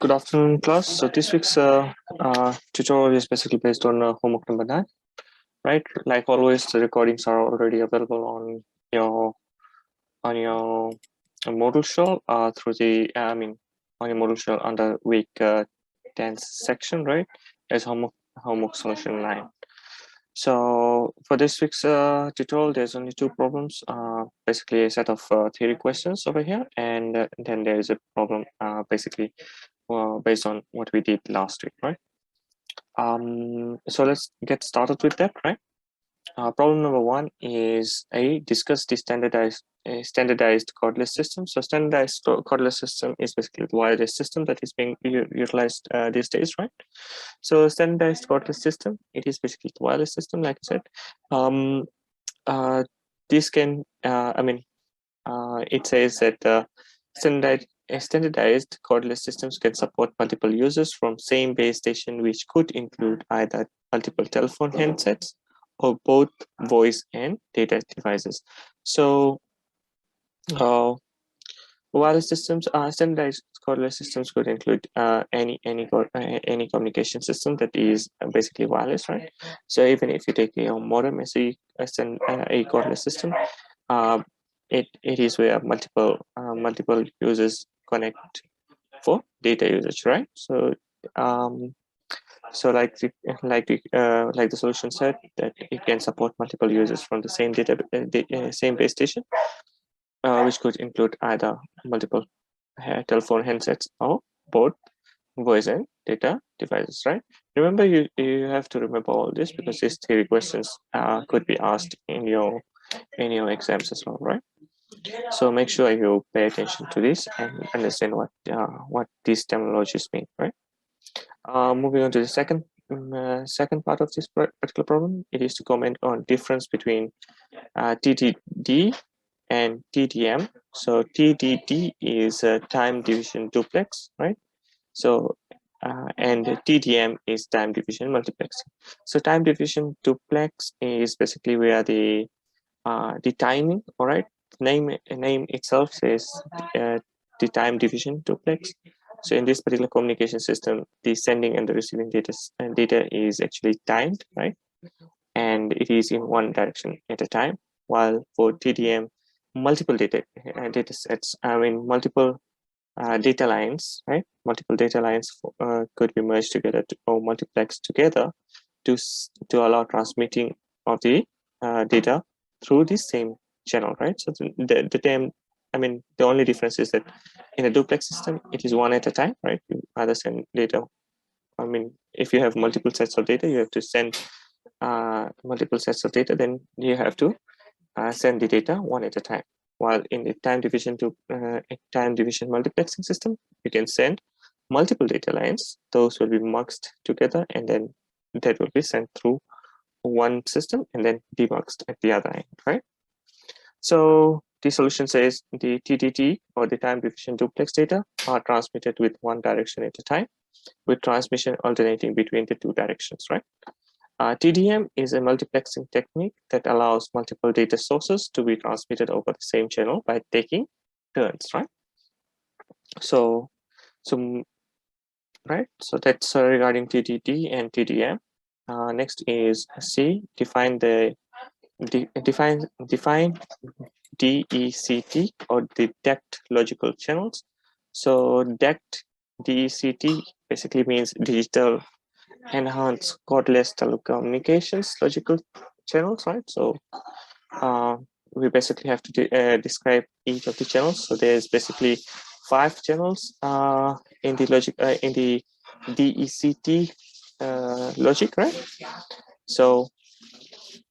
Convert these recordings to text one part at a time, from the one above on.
Good afternoon, class. So this week's tutorial is basically based on homework number 9, right? Like always, the recordings are already available on your module shell through the on your module shell under week 10 section, right? As homework solution 9. So for this week's tutorial, there's only two problems. Basically, a set of theory questions over here, and then there is a problem basically based on what we did last week, right? So let's get started with that, right? Problem number 1 is discuss the standardized cordless system. So standardized cordless system is basically the wireless system that is being utilized these days, right? So standardized cordless system, it is basically the wireless system, like I said. This can, it says that standardized cordless systems can support multiple users from same base station, which could include either multiple telephone handsets or both voice and data devices. So wireless systems, standardized cordless systems could include any communication system that is basically wireless, right? So even if you take a modem as a cordless system, it is where multiple users connect for data usage, right? So like the solution said, that it can support multiple users from the same same base station, which could include either multiple telephone handsets or both voice and data devices, right? Remember, you have to remember all this because these theory questions could be asked in your exams as well, right? So make sure you pay attention to this and understand what these terminologies mean, right? Moving on to the second part of this particular problem, it is to comment on difference between TDD and TDM. So TDD is a time division duplex, right? So and TDM is time division multiplexing. So time division duplex is basically where the timing, all right, name itself says the time division duplex. So in this particular communication system, the sending and the receiving data is actually timed, right? And it is in one direction at a time. While for TDM, multiple data sets, multiple data lines, right? Multiple data lines could be merged together or multiplexed together to allow transmitting of the data through the same channel, right? So the only difference is that in a duplex system, it is one at a time, right? You either send data. If you have multiple sets of data, you have to send multiple sets of data. Then you have to send the data one at a time. While in the time division multiplexing system, you can send multiple data lines. Those will be muxed together, and then that will be sent through one system and then demuxed at the other end, right? So the solution says the TDD, or the time division duplex data, are transmitted with one direction at a time, with transmission alternating between the two directions, right? TDM is a multiplexing technique that allows multiple data sources to be transmitted over the same channel by taking turns, right? So that's regarding TDD and TDM. Next is C. Define DECT, or the DECT logical channels. So DECT basically means digital enhanced cordless telecommunications logical channels, right? So we basically have to describe each of the channels. So there's basically 5 channels in the logic in the DECT logic, right? So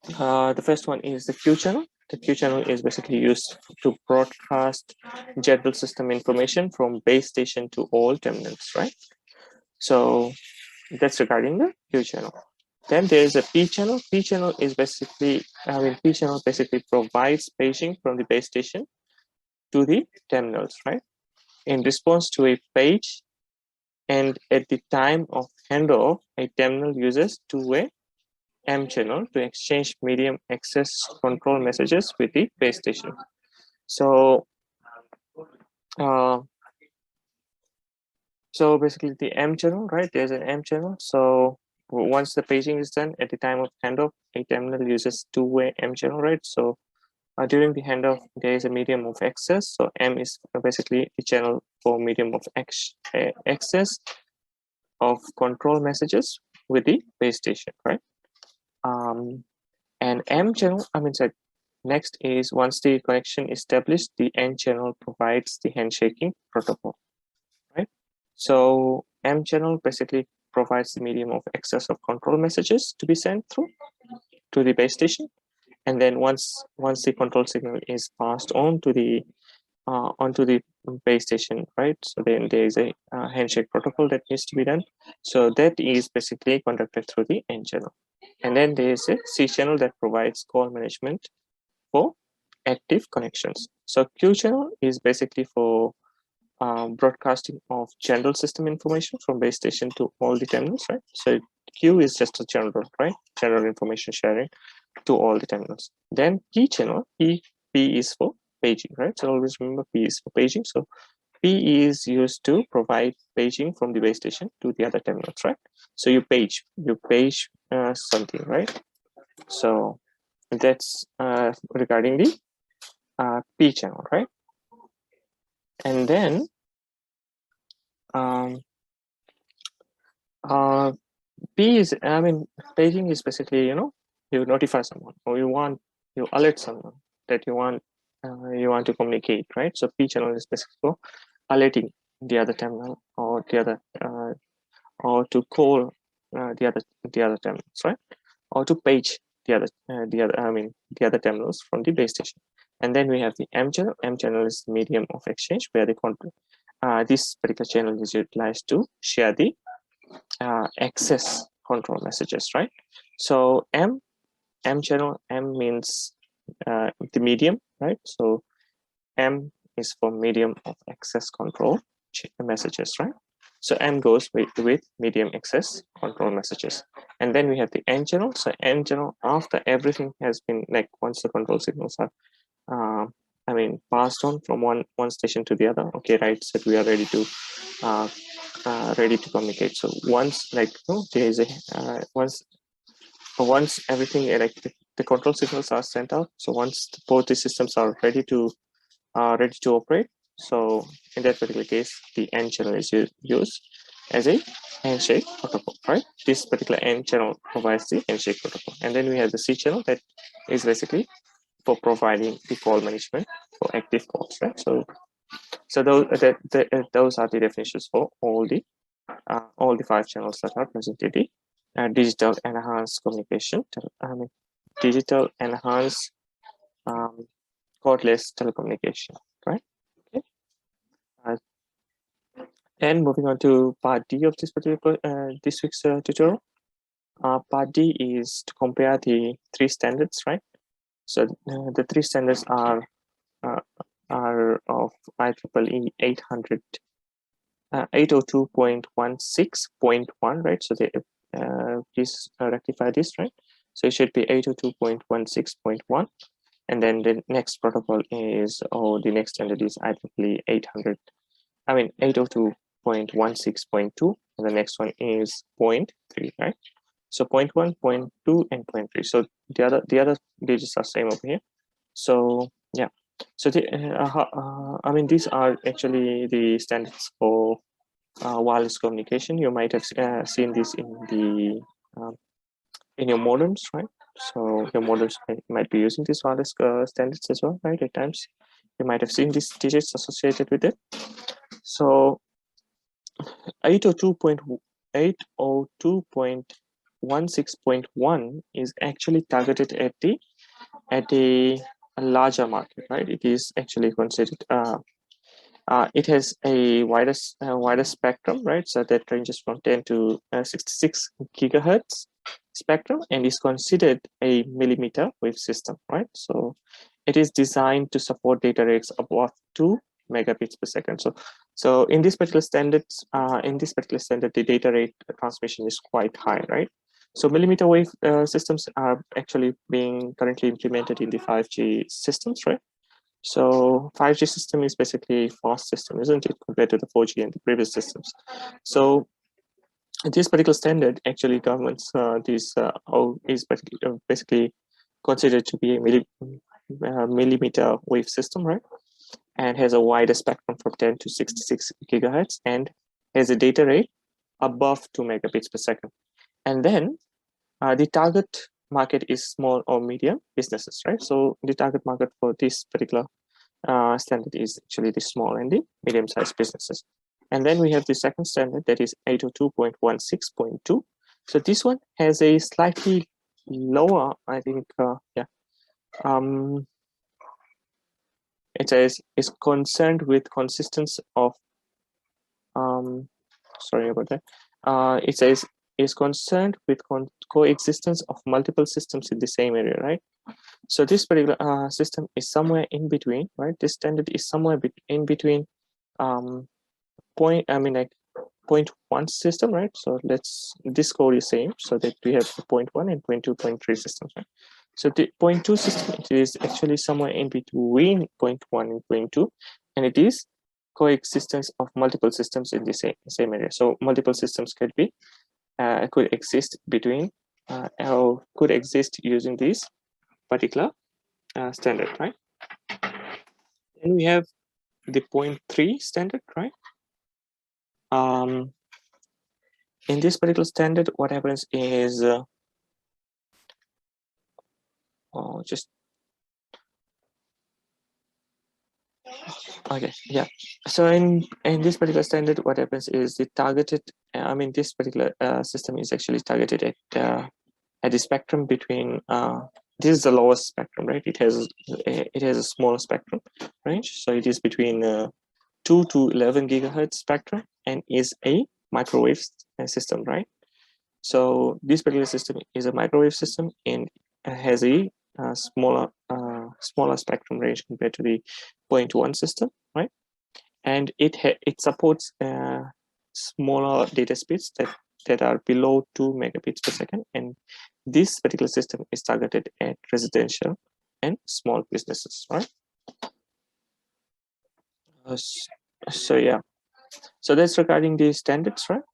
the first one is the Q channel. The Q channel is basically used to broadcast general system information from base station to all terminals, right? So that's regarding the Q channel. Then there's a P channel. P channel is basically, P channel basically provides paging from the base station to the terminals, right? In response to a page, and at the time of handoff, a terminal uses two-way M channel to exchange medium access control messages with the base station. So So basically the M channel, right? There's an M channel. So once the paging is done at the time of handoff, a terminal uses two-way M channel, right? So during the handoff, there is a medium of access. So M is basically the channel for medium of access of control messages with the base station, right? And M channel, next is once the connection is established, the N channel provides the handshaking protocol, right? So M channel basically provides the medium of access of control messages to be sent through to the base station. And then once the control signal is passed on to the onto the base station, right? So then there is a handshake protocol that needs to be done. So that is basically conducted through the N channel. And then there is a C channel that provides call management for active connections. So Q channel is basically for broadcasting of general system information from base station to all the terminals, right? So Q is just a general, right? General information sharing to all the terminals. Then P channel, P is for paging, right? So always remember P is for paging. So P is used to provide paging from the base station to the other terminals, right? So you page something, right? So that's regarding the P channel, right? And then P is, paging is basically, you notify someone or you alert someone that you want to communicate, right? So P channel is basically for alerting the other terminal or the other or to call the other terminals, right? Or to page the other terminals from the base station. And then we have the M channel. M channel is the medium of exchange where the this particular channel is utilized to share the access control messages, right? So M channel, M means the medium, right? So M is for medium of access control messages, right? So M goes with medium access control messages. And then we have the N channel. So N channel, after everything has been, like once the control signals are passed on from one station to the other, okay, right, so we are ready to communicate. So once there is a once everything like the control signals are sent out, so once both the systems are ready to operate, so in that particular case the N channel is used as a handshake protocol, right? This particular N channel provides the handshake protocol. And then we have the C channel that is basically for providing the call management for active calls, right? So those are the definitions for all the 5 channels that are present in the digital enhanced communication, digital enhanced cordless telecommunication, right? Okay. And moving on to part D of this particular this week's tutorial. Part D is to compare the 3 standards, right? So the 3 standards are of IEEE 800 802.16.1, right? So they please rectify this, right? So it should be 802.16.1, and then the next protocol is, the next standard is IEEE 802.16.2, and the next one is 0.3, right? So 0.1, 0.2, and 0.3. So the other digits are same over here. So yeah. So these are actually the standards for wireless communication. You might have seen this in the in your modems, right? So your modems might be using these wireless standards as well, right? At times you might have seen these digits associated with it. So 802.16.1 is actually targeted at a larger market, right? It is actually considered it has a wider spectrum, right? So that ranges from 10 to 66 gigahertz spectrum, and is considered a millimeter wave system, right? So it is designed to support data rates above 2 megabits per second. So in this particular standard, the data rate transmission is quite high, right? So millimeter wave systems are actually being currently implemented in the 5G systems, right? So 5G system is basically fast system, isn't it, compared to the 4G and the previous systems? So this particular standard actually governs is basically considered to be a millimeter wave system, right? And has a wider spectrum from 10 to 66 gigahertz and has a data rate above 2 megabits per second. And then the target market is small or medium businesses, right? So the target market for this particular standard is actually the small and the medium-sized businesses. And then we have the second standard, that is 802.16.2. So this one has a slightly lower, I think, it says is concerned with consistency of, sorry about that. It says is concerned with coexistence of multiple systems in the same area, right? So this particular system is somewhere in between, right? This standard is somewhere in between like 0.1 system, right? So this code is same, so that we have 0.1 and 0.2, 0.3 systems, right? So the 0.2 system, it is actually somewhere in between 0.1 and 0.2, and it is coexistence of multiple systems in the same area. So multiple systems could exist between or could exist using this particular standard, right? Then we have the 0.3 standard, right? In this particular standard, what happens is okay, yeah. So in this particular standard, what happens is the targeted. This particular system is actually targeted at the spectrum between. This is the lowest spectrum, right? It has a smaller spectrum range, so it is between 2 to 11 gigahertz spectrum, and is a microwave system, right? So this particular system is a microwave system and has a smaller spectrum range compared to the 0.1 system, right? And it supports smaller data speeds that are below 2 megabits per second, and this particular system is targeted at residential and small businesses, right? So yeah, so that's regarding the standards, right?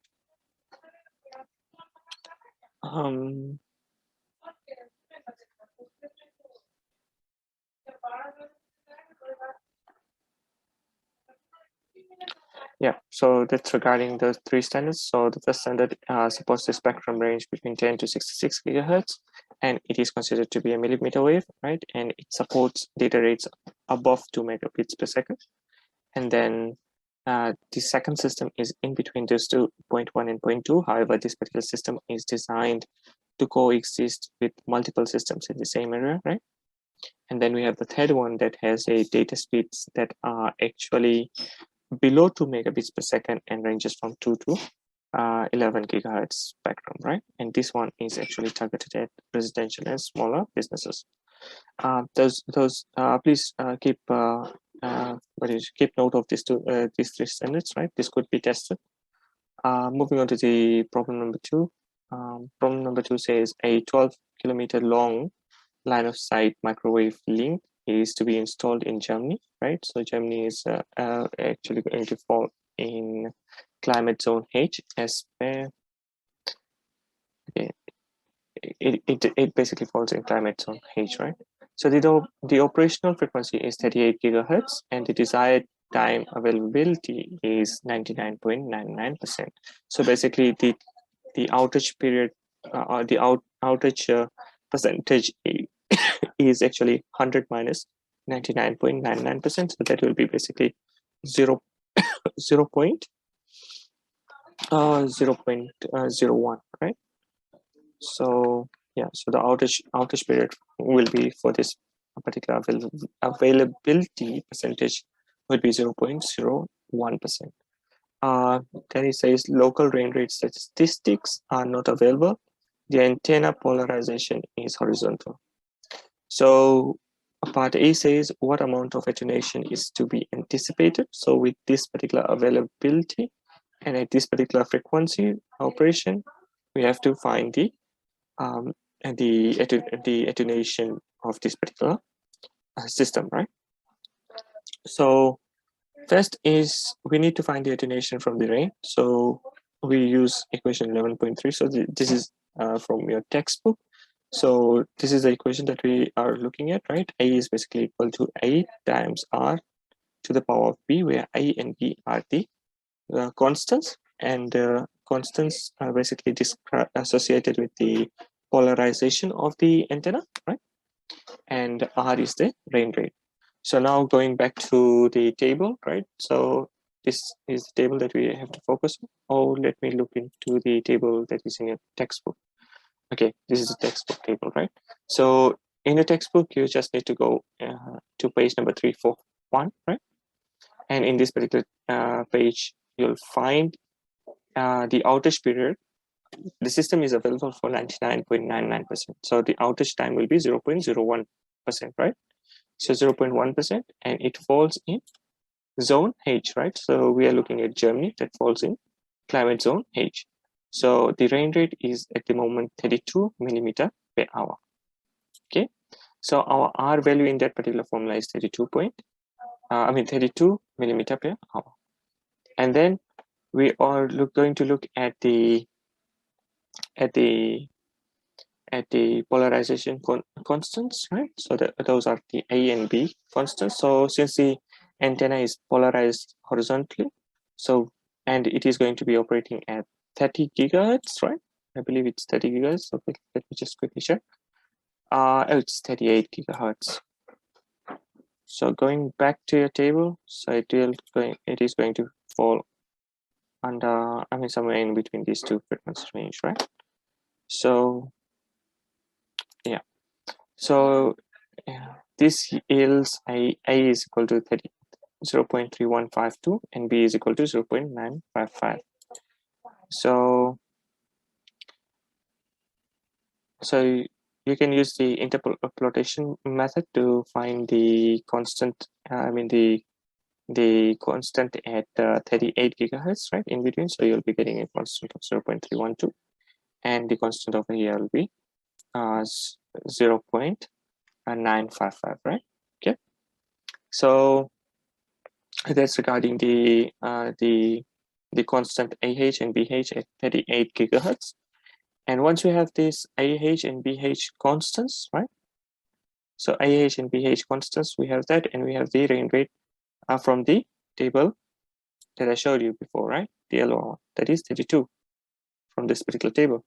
Yeah, so that's regarding the three standards. So the first standard supports the spectrum range between 10 to 66 gigahertz, and it is considered to be a millimeter wave, right? And it supports data rates above 2 megabits per second. And then the second system is in between those two, 0.1 and 0.2. However, this particular system is designed to coexist with multiple systems in the same area, right? And then we have the third one that has a data speeds that are actually below 2 megabits per second and ranges from 2 to 11 gigahertz spectrum, right? And this one is actually targeted at residential and smaller businesses. Please keep keep note of these three standards, right? This could be tested. Moving on to the problem number 2. Problem number 2 says a 12-kilometer long line of sight microwave link is to be installed in Germany, right? So Germany is actually going to fall in climate zone H as per, okay, it basically falls in climate zone H, right? So the operational frequency is 38 gigahertz, and the desired time availability is 99.99%. So basically, the outage period or the outage percentage is actually 100 minus 99.99%. So that will be basically 0, 0.01, right? So yeah, so the outage period will be for this particular availability percentage would be 0.01%. Then it says local rain rate statistics are not available. The antenna polarization is horizontal. So part A says what amount of attenuation is to be anticipated. So with this particular availability and at this particular frequency operation, we have to find the attenuation of this particular system, right? So first is we need to find the attenuation from the rain. So we use equation 11.3. So this is from your textbook. So this is the equation that we are looking at, right? A is basically equal to A times R to the power of B, where A and B are the constants, and constants are basically associated with the polarization of the antenna, right? And R is the rain rate. So now going back to the table, right? So this is the table that we have to focus on. Oh, let me look into the table that is in your textbook. Okay, this is the textbook table, right? So in the textbook, you just need to go to page number 341, right? And in this particular page, you'll find the outage period. The system is available for 99.99%. So the outage time will be 0.01%, right? So 0.1%, and it falls in zone H, right? So we are looking at Germany, that falls in climate zone H. So the rain rate is at the moment 32 millimeter per hour. Okay, so our R value in that particular formula is 32 millimeter per hour. And then we are going to look at the polarization constants, right? So those are the A and B constants. So since the antenna is polarized horizontally, so and it is going to be operating at 30 gigahertz, right? I believe it's 30 gigahertz. Okay, let me just quickly check. Oh, it's 38 gigahertz. So going back to your table, so it is going to fall under, I mean, somewhere in between these two frequency range, right? So yeah, so yeah, this yields A is equal to 0.3152 and B is equal to 0.955. So you can use the interpolation method to find the constant, the constant at 38 gigahertz, right, in between. So you'll be getting a constant of 0.312, and the constant over here will be 0.955, right? Okay, so that's regarding the constant AH and BH at 38 gigahertz. And once we have this AH and BH constants, right? So AH and BH constants, we have that, and we have the rain rate from the table that I showed you before, right? The yellow one, that is 32 from this particular table.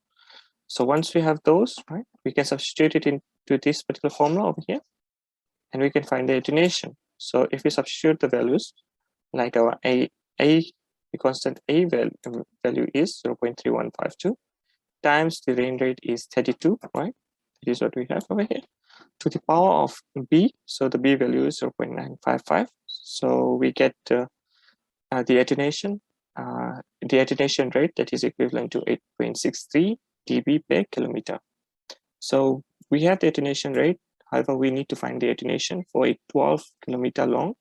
So once we have those, right, we can substitute it into this particular formula over here, and we can find the attenuation. So if we substitute the values, like our the constant A value is 0.3152 times the rain rate is 32, right? That is what we have over here, to the power of B. So the B value is 0.955. So we get the attenuation rate, that is equivalent to 8.63 dB per kilometer. So we have the attenuation rate. However, we need to find the attenuation for a 12 kilometer long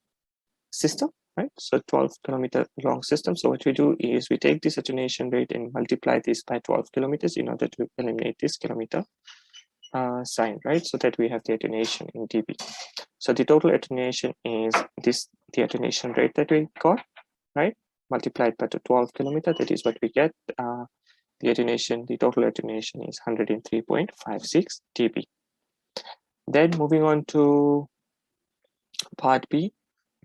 system, right? So 12 kilometer long system. So what we do is we take this attenuation rate and multiply this by 12 kilometers in order to eliminate this kilometer sign, right? So that we have the attenuation in dB. So the total attenuation is the attenuation rate that we got, right? Multiplied by the 12 kilometer, that is what we get. The total attenuation is 103.56 dB. Then moving on to part B,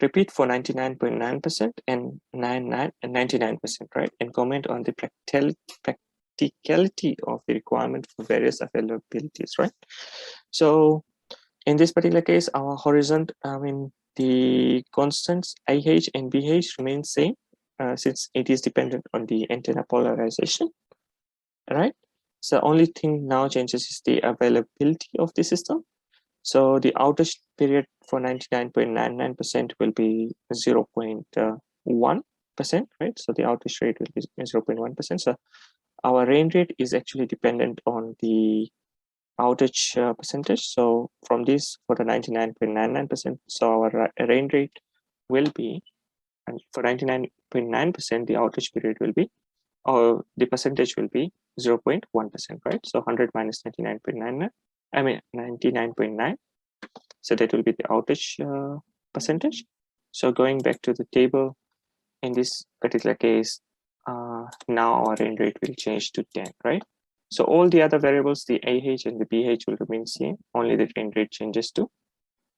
repeat for 99.9% and 99%, right? And comment on the practicality of the requirement for various availabilities, right? So in this particular case, our the constants IH and BH remain same since it is dependent on the antenna polarization, right? So only thing now changes is the availability of the system. So the outage period for 99.99% will be 0.1%, right? So the outage rate will be 0.1%. So our rain rate is actually dependent on the outage percentage. So from this, for the 99.99%, so our rain rate will be, and for 99.9%, the outage period will be, or the percentage will be 0.1%, right? So 100 minus 99.99, 99.9. So that will be the outage percentage. So going back to the table, in this particular case, now our range rate will change to 10, right? So all the other variables, the AH and the BH will remain same, only the range rate changes to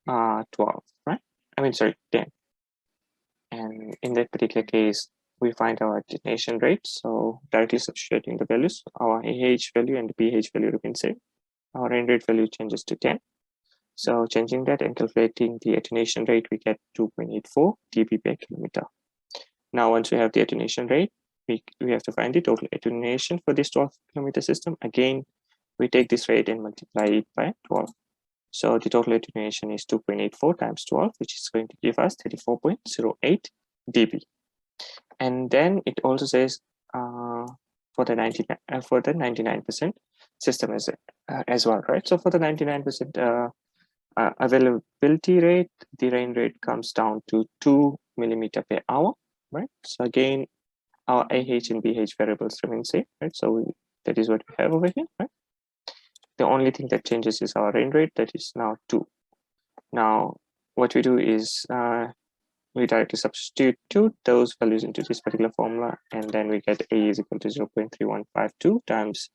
12, right? I mean, sorry, 10. And in that particular case, we find our attenuation rate. So directly substituting the values, our AH value and the BH value remain same. Our range rate value changes to 10. So changing that and calculating the attenuation rate, we get 2.84 dB per kilometer. Now, once we have the attenuation rate, we have to find the total attenuation for this 12 kilometer system. Again, we take this rate and multiply it by 12. So the total attenuation is 2.84 times 12, which is going to give us 34.08 dB. And then it also says for the 99% system as well, right? So for the 99% availability rate, the rain rate comes down to 2 millimeter per hour, right? So again, our AH and BH variables remain same, right? So that is what we have over here, right? The only thing that changes is our rain rate, that is now 2. Now, what we do is we directly substitute those values into this particular formula, and then we get A is equal to 0.3152 times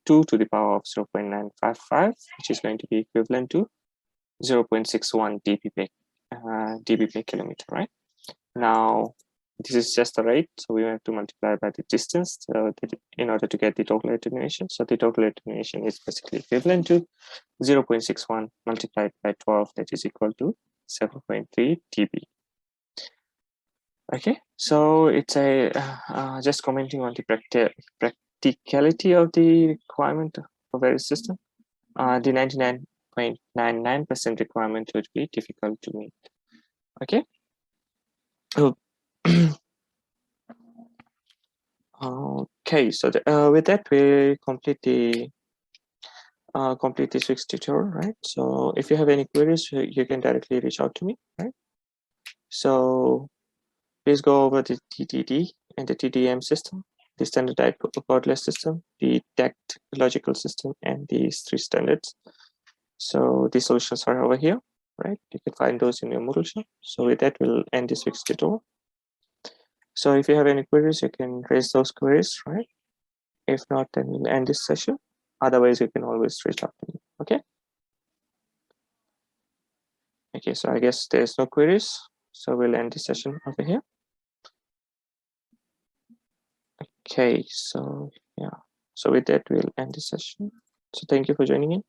2 to the power of 0.955, which is going to be equivalent to 0.61 dB per kilometer, right? Now, this is just the rate, so we have to multiply by the distance in order to get the total attenuation. So the total attenuation is basically equivalent to 0.61 multiplied by 12, that is equal to 7.3 dB. Okay, so it's a just commenting on the practicality of the requirement for various system. The 99.99% requirement would be difficult to meet. Okay. Okay, so with that we complete this week's tutorial, right? So if you have any queries, you can directly reach out to me, right? So please go over the TDD and the TDM system, the standardized borderless system, the DACT logical system, and these 3 standards. So the solutions are over here, right? You can find those in your Moodle shell. So with that, we'll end this week's tutorial. So if you have any queries, you can raise those queries, right? If not, then we'll end this session. Otherwise, you can always reach out to me, okay? Okay, so I guess there's no queries. So we'll end this session over here. Okay, so yeah. So with that, we'll end this session. So thank you for joining in.